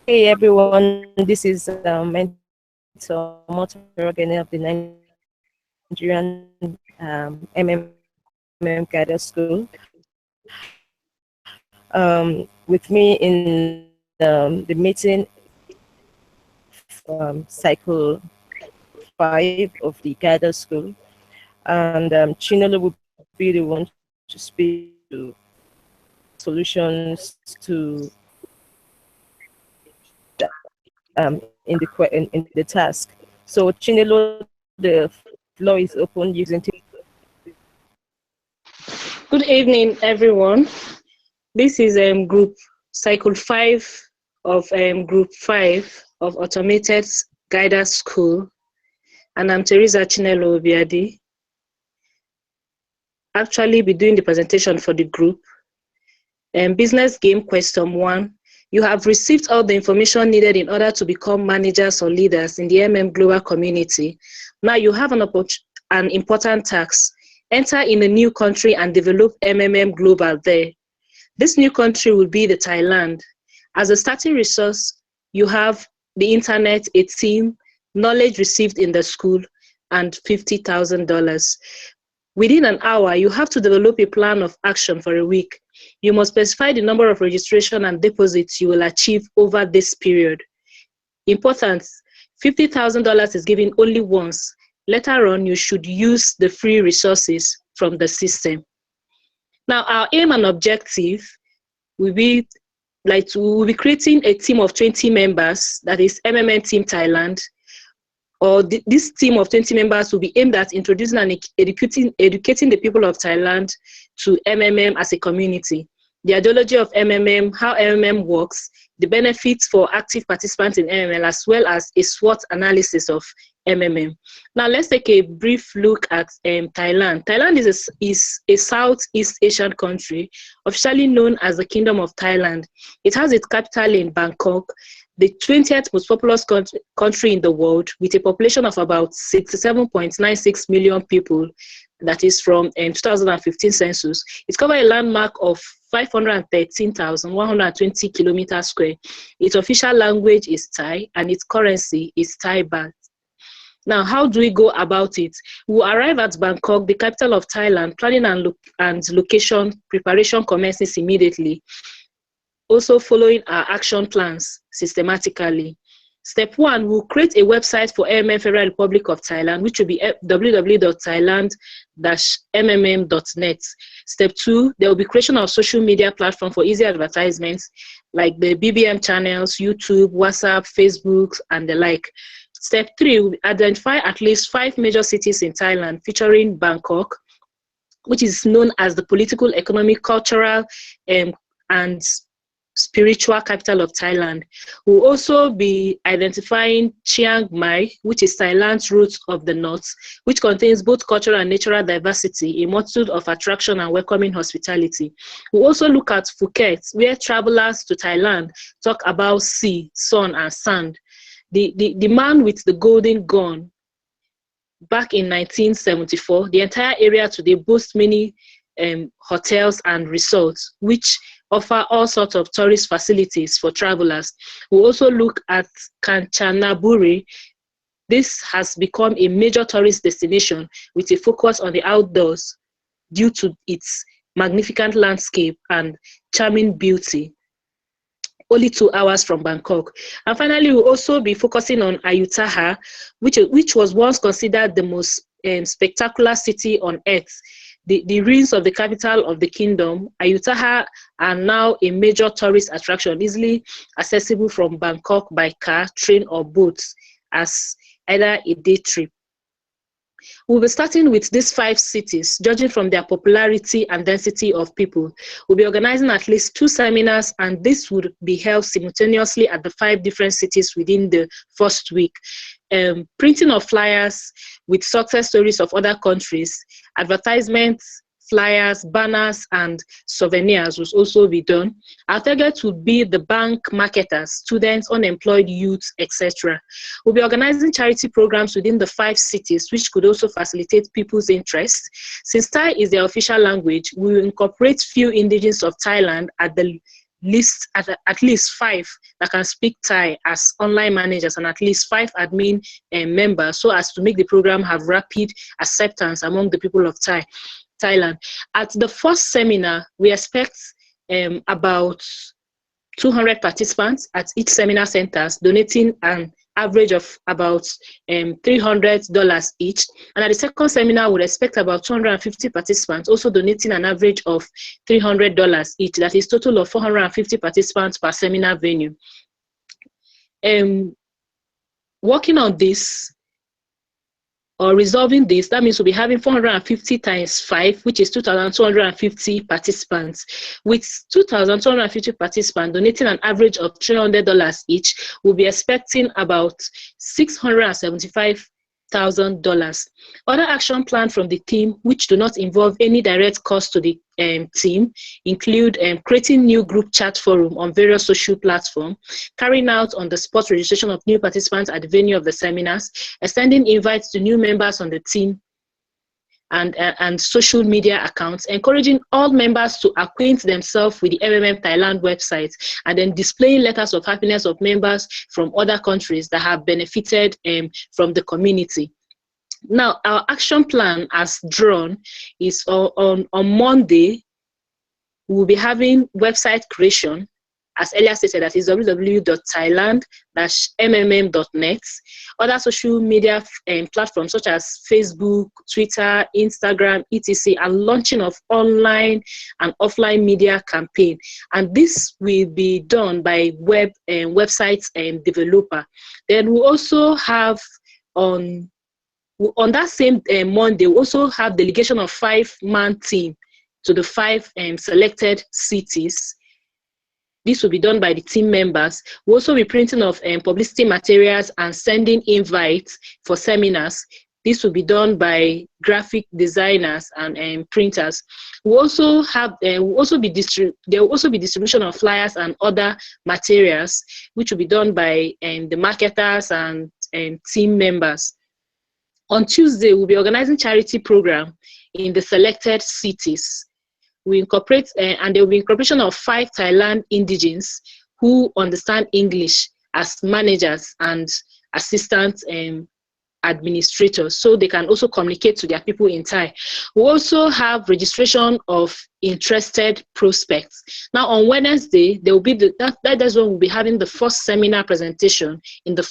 Hey everyone, this is Mentor Motorogene of the Nigerian MMM Cadre School. With me in the meeting, Cycle 5 of the Cadre School, and Chinelo will be the one to speak to solutions to in the task. So Chinelo, the floor is open. You can take. Good evening, everyone. This is group cycle 5 of group 5 of automated guidance school, and I'm Teresa Chinelo Obiadi. Actually, be doing the presentation for the group. Business game question 1. You have received all the information needed in order to become managers or leaders in the Global community. Now you have an important task. Enter in a new country and develop Global there. This new country will be the Thailand. As a starting resource, you have the internet, a team, knowledge received in the school, and $50,000. Within an hour, you have to develop a plan of action for a week. You must specify the number of registration and deposits you will achieve over this period. Important, $50,000 is given only once. Later on, you should use the free resources from the system. Now, our aim and objective will be we'll be creating a team of 20 members, that is MMM Team Thailand, or this team of 20 members will be aimed at introducing and educating the people of Thailand to MMM as a community, the ideology of MMM, how MMM works, the benefits for active participants in MMM, as well as a SWOT analysis of MMM. Now let's take a brief look at Thailand. Thailand is a Southeast Asian country, officially known as the Kingdom of Thailand. It has its capital in Bangkok, the 20th most populous country in the world, with a population of about 67.96 million people. That is from 2015 census. It covers a landmark of 513,120 kilometers square. Its official language is Thai, and its currency is Thai baht. Now, how do we go about it? We arrive at Bangkok, the capital of Thailand. Planning and location preparation commences immediately. Also following our action plans systematically. Step 1, we'll create a website for MMM Federal Republic of Thailand, which will be www.thailand-mmm.net. Step 2, there will be creation of social media platform for easy advertisements like the BBM channels, YouTube, WhatsApp, Facebook, and the like. Step 3, we'll identify at least 5 major cities in Thailand featuring Bangkok, which is known as the political, economic, cultural, and spiritual capital of Thailand. We'll also be identifying Chiang Mai, which is Thailand's root of the north, which contains both cultural and natural diversity, a multitude of attraction and welcoming hospitality. We'll also look at Phuket, where travelers to Thailand talk about sea, sun, and sand. The man with the golden gun, back in 1974, the entire area today boasts many hotels and resorts, which offer all sorts of tourist facilities for travelers. We'll also look at Kanchanaburi. This has become a major tourist destination with a focus on the outdoors due to its magnificent landscape and charming beauty. Only 2 hours from Bangkok. And finally, we'll also be focusing on Ayutthaya, which was once considered the most spectacular city on earth. The ruins of the capital of the kingdom, Ayutthaya, are now a major tourist attraction, easily accessible from Bangkok by car, train, or boats as either a day trip. We'll be starting with these 5 cities, judging from their popularity and density of people. We'll be organizing at least 2 seminars, and this would be held simultaneously at the 5 different cities within the first week. Printing of flyers with success stories of other countries, advertisements, flyers, banners, and souvenirs will also be done. Our target would be the bank marketers, students, unemployed youths, etc. We'll be organizing charity programs within the 5 cities, which could also facilitate people's interests. Since Thai is their official language, we will incorporate few indigenes of Thailand at the list at least 5 that can speak Thai as online managers and at least 5 admin members, so as to make the program have rapid acceptance among the people of Thailand. At the first seminar, we expect about 200 participants at each seminar centers, donating an average of about $300 each. And at the second seminar, we expect about 250 participants, also donating an average of $300 each. That is total of 450 participants per seminar venue. Working on this, or resolving this, that means we'll be having 450 times 5, which is 2,250 participants. With 2,250 participants donating an average of $300 each, we'll be expecting about $675,000. Other action plans from the team, which do not involve any direct cost to the team, include creating new group chat forum on various social platforms, carrying out on-the-spot registration of new participants at the venue of the seminars, extending invites to new members on the team, and social media accounts, encouraging all members to acquaint themselves with the MMM Thailand website, and then displaying letters of happiness of members from other countries that have benefited from the community. Now, our action plan as drawn is on Monday. We'll be having website creation, as earlier stated, that is www.thailand-mmm.net. Other social media platforms such as Facebook, Twitter, Instagram, etc., and launching of online and offline media campaign. And this will be done by websites and developer. Then we also have on that same Monday, we also have delegation of 5-man team to the 5 selected cities. This will be done by the team members. We'll also be printing of publicity materials and sending invites for seminars. This will be done by graphic designers and printers. We'll also have there will also be distribution of flyers and other materials, which will be done by the marketers and team members. On Tuesday, we'll be organizing charity program in the selected cities. We incorporate, and there will be incorporation of 5 Thailand indigenes who understand English as managers and assistant administrators, so they can also communicate to their people in Thai. We also have registration of interested prospects. Now on Wednesday, there will be that's when we'll be having the first seminar presentation in the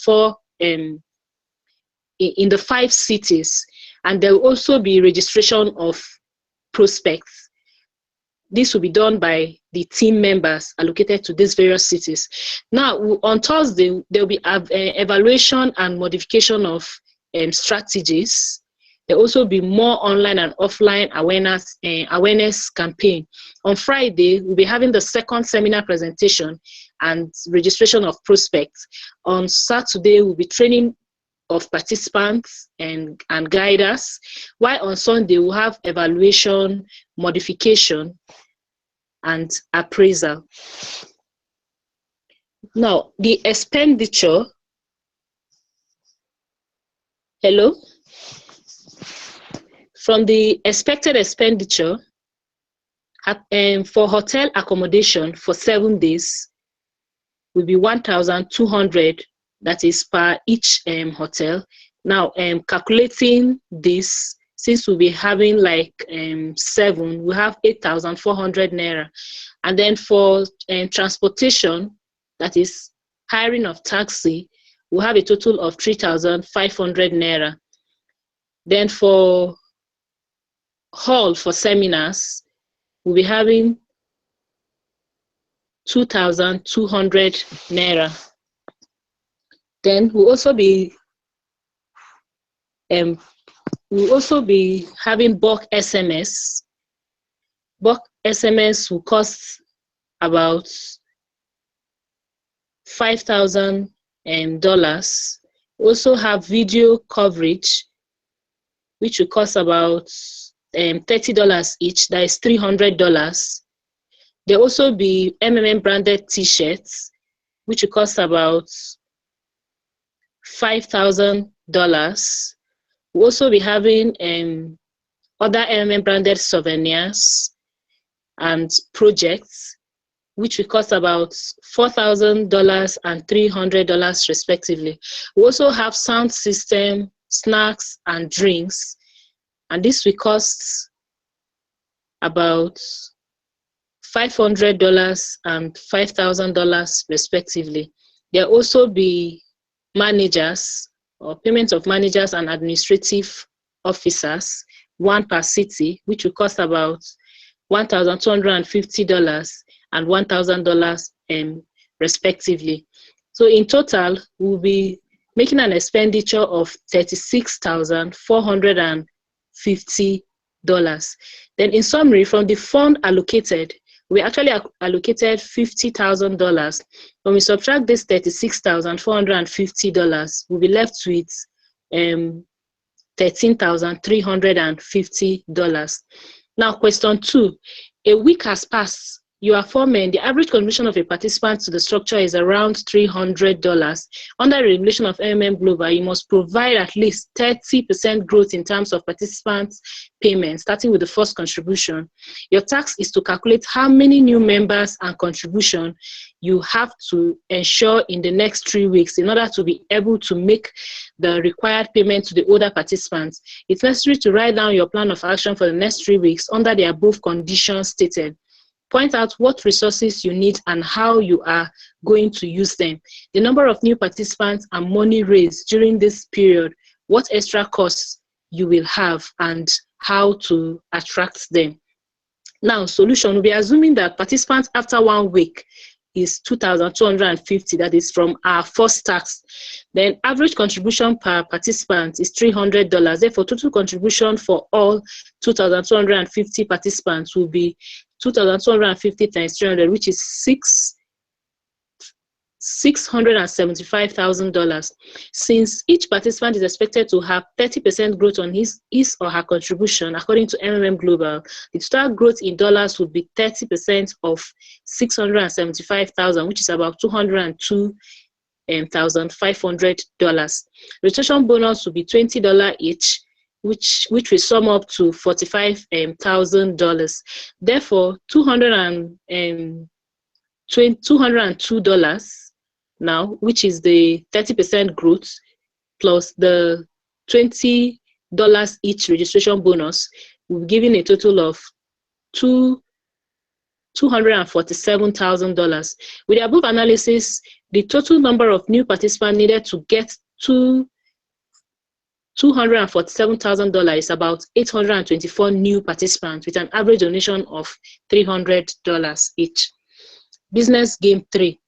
5 cities, and there will also be registration of prospects. This will be done by the team members allocated to these various cities. Now, on Thursday, there will be evaluation and modification of strategies. There will also be more online and offline awareness campaign. On Friday, we'll be having the second seminar presentation and registration of prospects. On Saturday, we'll be training of participants and guiders, while on Sunday we'll have evaluation, modification, and appraisal. Now, the expenditure. Hello? From the expected expenditure, for hotel accommodation for 7 days will be 1,200. That is per each hotel. Now, calculating this, since we'll be having like 7, we have 8,400 naira. And then for transportation, that is hiring of taxi, we'll have a total of 3,500 naira. Then for hall for seminars, we'll be having 2,200 naira. Then we'll also be having bulk SMS. Bulk SMS will cost about $5,000. We also have video coverage, which will cost about $30 each. That is $300. There will also be MMM branded T-shirts, which will cost about $5,000. We'll also be having other MMM branded souvenirs and projects, which will cost about $4,000 and $300 respectively. We also have sound system, snacks, and drinks, and this will cost about $500 and $5,000 respectively. There will also be managers or payments of managers and administrative officers, one per city, which will cost about $1,250 and $1,000 respectively. So in total, we'll be making an expenditure of $36,450. Then in summary, from the fund allocated, we actually allocated $50,000. When we subtract this $36,450, we'll be left with $13,350. Now, question 2. A week has passed. You are 4 men. The average contribution of a participant to the structure is around $300. Under the regulation of MMM Global, you must provide at least 30% growth in terms of participants' payments, starting with the first contribution. Your task is to calculate how many new members and contribution you have to ensure in the next 3 weeks in order to be able to make the required payment to the older participants. It's necessary to write down your plan of action for the next 3 weeks under the above conditions stated. Point out what resources you need and how you are going to use them, the number of new participants and money raised during this period, what extra costs you will have, and how to attract them. Now, solution will be assuming that participants after 1 week is 2,250, that is from our first tax. Then average contribution per participant is $300. Therefore, total contribution for all 2,250 participants will be 2,250 times 300, which is $675,000. Since each participant is expected to have 30% growth on his or her contribution, according to MMM Global, the total growth in dollars would be 30% of $675,000, which is about $202,500. Registration bonus would be $20 each, which will sum up to $45,000. Therefore, $202 now, which is the 30% growth, plus the $20 each registration bonus, will be giving a total of $247,000. With the above analysis, the total number of new participants needed to get to $247,000 is about 824 new participants with an average donation of $300 each. Business game 3.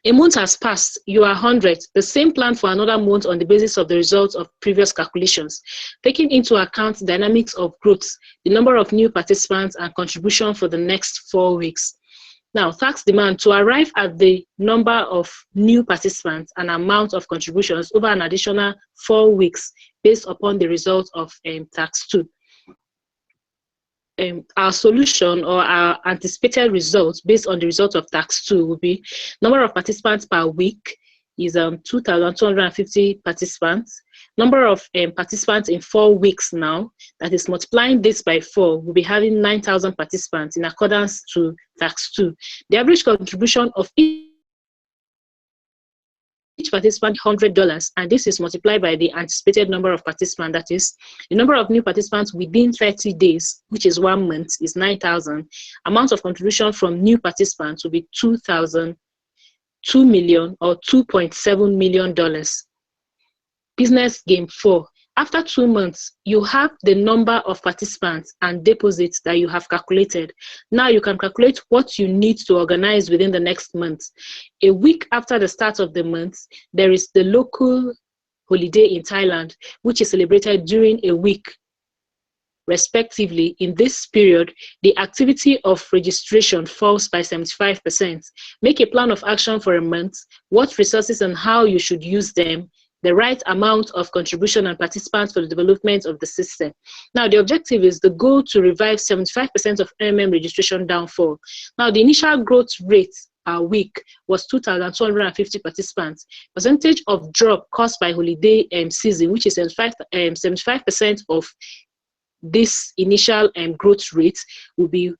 A month has passed, you are 100. The same plan for another month on the basis of the results of previous calculations, taking into account the dynamics of growth, the number of new participants, and contribution for the next 4 weeks. Now, tax demand to arrive at the number of new participants and amount of contributions over an additional 4 weeks based upon the results of tax 2. Our solution or our anticipated results based on the results of tax 2 will be number of participants per week is 2,250 participants. Number of participants in 4 weeks now, that is multiplying this by 4, we'll be having 9,000 participants in accordance to tax 2. The average contribution of each participant $100, and this is multiplied by the anticipated number of participants, that is the number of new participants within 30 days, which is 1 month, is 9,000. Amount of contribution from new participants will be $2 million or $2.7 million. Business game 4. After 2 months, you have the number of participants and deposits that you have calculated. Now you can calculate what you need to organize within the next month. A week after the start of the month, there is the local holiday in Thailand, which is celebrated during a week. Respectively, in this period, the activity of registration falls by 75%. Make a plan of action for a month, what resources and how you should use them, the right amount of contribution and participants for the development of the system. Now, the objective is the goal to revive 75% of MMM registration downfall. Now, the initial growth rate per week was 2,250 participants. Percentage of drop caused by holiday season, which is 75% of this initial growth rate, will be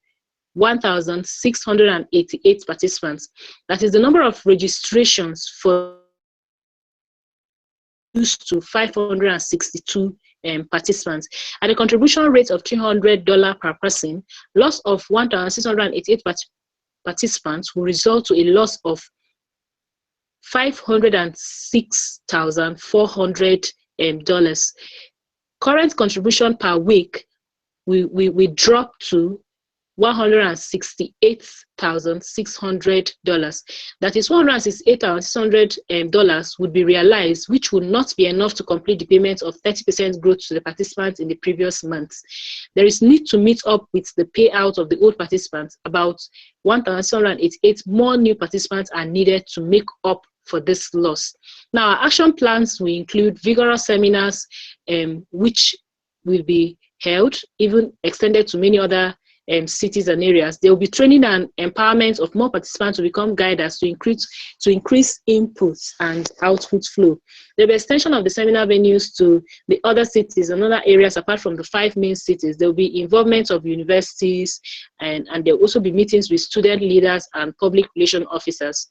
1,688 participants. That is the number of registrations for used to 562 participants. At a contribution rate of $300 per person, loss of 1,688 participants will result to a loss of $506,400. Current contribution per week we drop to $168,600. That is $168,600 would be realized, which would not be enough to complete the payment of 30% growth to the participants in the previous months. There is need to meet up with the payout of the old participants. About 1,688 more new participants are needed to make up for this loss. Now, our action plans will include vigorous seminars, which will be held, even extended to many other cities and areas. There will be training and empowerment of more participants to become guiders to increase inputs and output flow. There will be extension of the seminar venues to the other cities and other areas apart from the 5 main cities. There will be involvement of universities, and there will also be meetings with student leaders and public relation officers.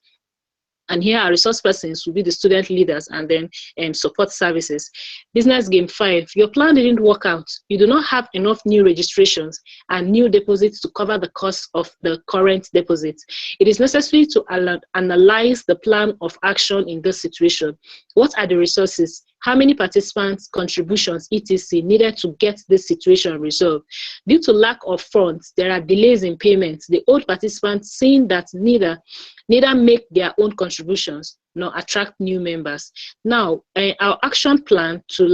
And here our resource persons will be the student leaders and then support services. Business game 5, your plan didn't work out. You do not have enough new registrations and new deposits to cover the cost of the current deposits. It is necessary to analyze the plan of action in this situation. What are the resources? How many participants, contributions, etc. needed to get this situation resolved? Due to lack of funds, there are delays in payments. The old participants, seeing that neither make their own contributions nor attract new members. Now, our action plan to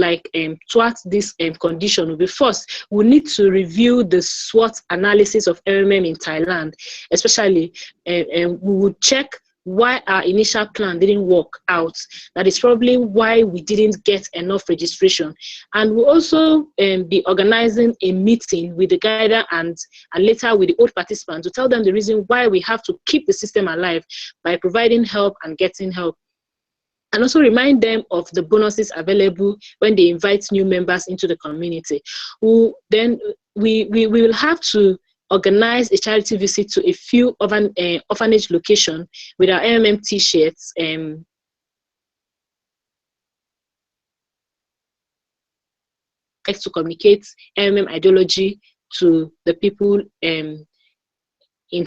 thwart this condition will be: first, we need to review the SWOT analysis of MMM in Thailand, especially, we would check why our initial plan didn't work out. That is probably why we didn't get enough registration. And we'll also be organizing a meeting with the guider and later with the old participants to tell them the reason why we have to keep the system alive by providing help and getting help. And also remind them of the bonuses available when they invite new members into the community. We will have to organize a charity visit to a few orphanage locations with our MMM t-shirts to communicate MMM ideology to the people in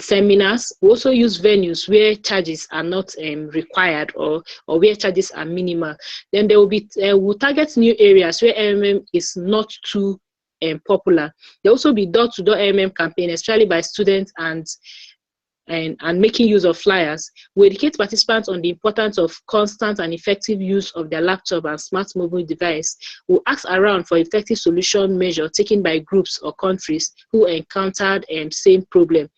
seminars. We also use venues where charges are not required or where charges are minimal. Then there will be we'll target new areas where MMM is not too popular. There will also be door-to-door MMM campaign, especially by students and making use of flyers. We educate participants on the importance of constant and effective use of their laptop and smart mobile device. We'll ask around for effective solution measure taken by groups or countries who encountered same problem.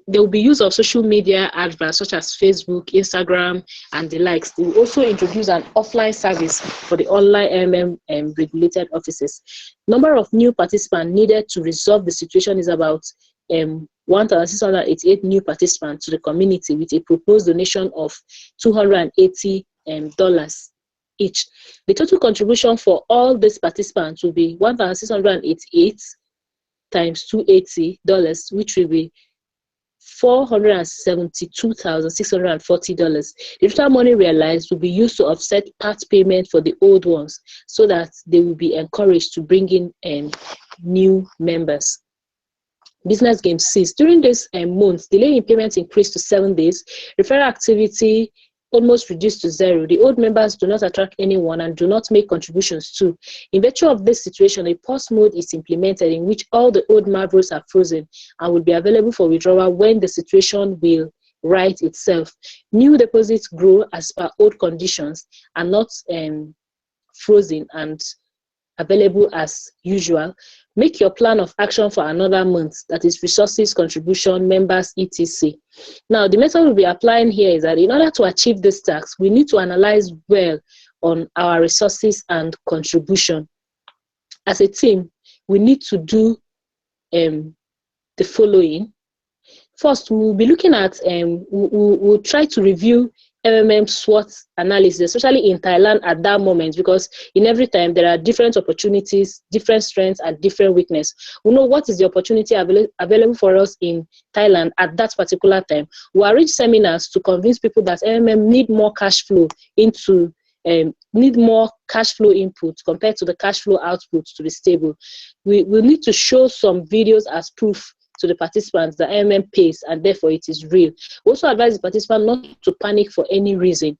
There will be use of social media adverts such as Facebook, Instagram, and the likes. We will also introduce an offline service for the online MMM regulated offices. Number of new participants needed to resolve the situation is about 1,688 new participants to the community with a proposed donation of $280 each. The total contribution for all these participants will be 1,688 times $280, which will be $472,640. The total money realized will be used to offset part payment for the old ones so that they will be encouraged to bring in new members. Business game 6. During this month, delay in payments increased to 7 days. Referral activity almost reduced to 0. The old members do not attract anyone and do not make contributions too. In virtue of this situation, a pause mode is implemented in which all the old marbles are frozen and will be available for withdrawal when the situation will right itself. New deposits grow as per old conditions and not frozen and available as usual. Make your plan of action for another month, that is resources, contribution, members, etc. Now, the method we'll be applying here is that in order to achieve this task, we need to analyze well on our resources and contribution. As a team, we need to do the following. First, we'll be looking at, we'll try to review MMM SWOT analysis, especially in Thailand at that moment, because in every time there are different opportunities, different strengths, and different weakness. We know what is the opportunity available for us in Thailand at that particular time. We arrange seminars to convince people that MMM need more cash flow into need more cash flow input compared to the cash flow output to be stable. We need to show some videos as proof to the participants that MMM pays and therefore it is real. We also advise the participant not to panic for any reason.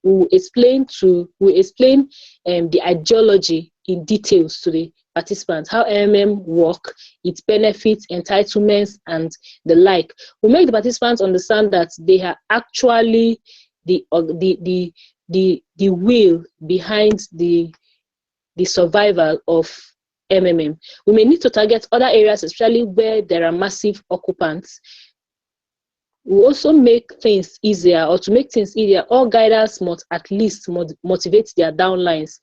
We explain the ideology in details to the participants, how MMM work, its benefits, entitlements, and the like. We make the participants understand that they are actually the will behind the survival of MMM. We may need to target other areas, especially where there are massive occupants. We also make things easier, or to make things easier, all guiders must at least motivate their downlines.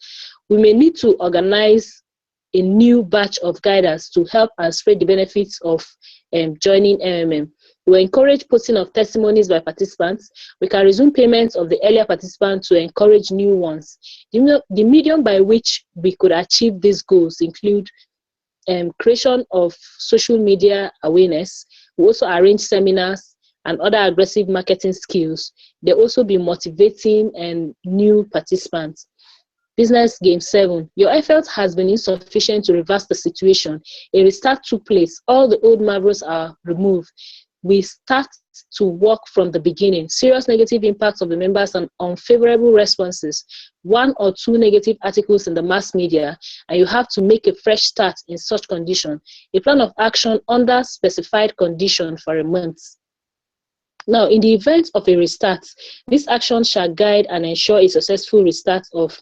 We may need to organize a new batch of guiders to help and spread the benefits of joining MMM. We encourage posting of testimonies by participants. We can resume payments of the earlier participants to encourage new ones. The medium by which we could achieve these goals include creation of social media awareness. We also arrange seminars and other aggressive marketing skills. There also be motivating and new participants. Business game 7. Your effort has been insufficient to reverse the situation. A restart took place. All the old marvels are removed. We start to work from the beginning. Serious negative impacts of the members and unfavorable responses. 1 or 2 negative articles in the mass media, and you have to make a fresh start in such condition. A plan of action under specified condition for a month. Now, in the event of a restart, this action shall guide and ensure a successful restart of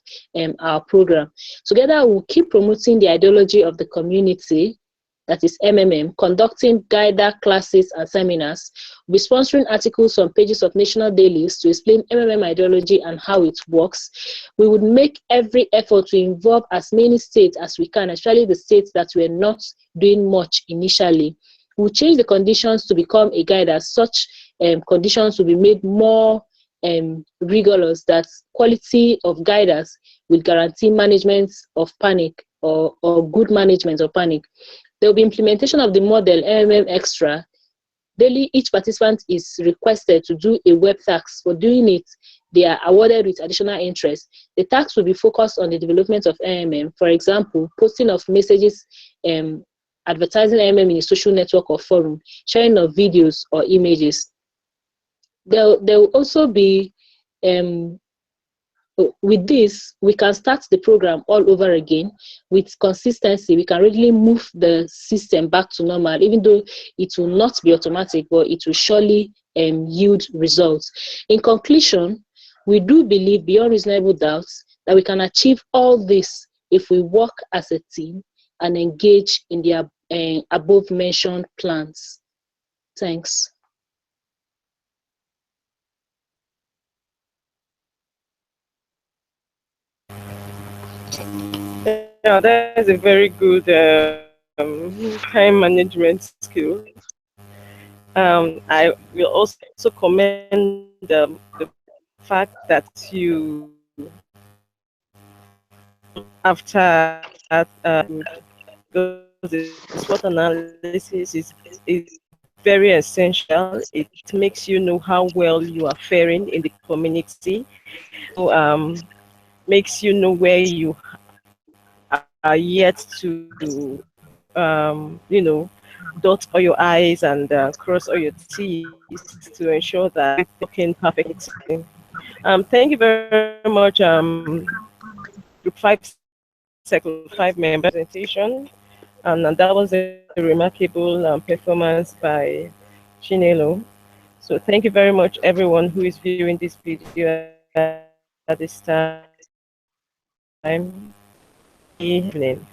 our program. Together, we'll keep promoting the ideology of the community, that is MMM, conducting guider classes and seminars. We'll be sponsoring articles on pages of national dailies to explain MMM ideology and how it works. We would make every effort to involve as many states as we can, especially the states that were not doing much initially. We'll change the conditions to become a guide, as such conditions will be made more rigorous, that quality of guiders will guarantee management of panic or good management of panic. There will be implementation of the model MMM Extra. Daily, each participant is requested to do a web task. For doing it, they are awarded with additional interest. The task will be focused on the development of MMM. For example, posting of messages, advertising MMM in a social network or forum, sharing of videos or images. There will also be, with this, we can start the program all over again. With consistency, we can really move the system back to normal, even though it will not be automatic, but it will surely yield results. In conclusion, we do believe beyond reasonable doubts that we can achieve all this if we work as a team and engage in the above mentioned plans. Thanks. Yeah, that is a very good time management skill. I will also commend the fact that you, after the SWOT analysis is very essential. It makes you know how well you are faring in the community. So, makes you know where you are yet to, dot all your I's and cross all your T's to ensure that it's working perfectly. Thank you very much, Group 5 Circle 5 member presentation. And that was a remarkable performance by Chinelo. So thank you very much, everyone who is viewing this video at this time. Evening.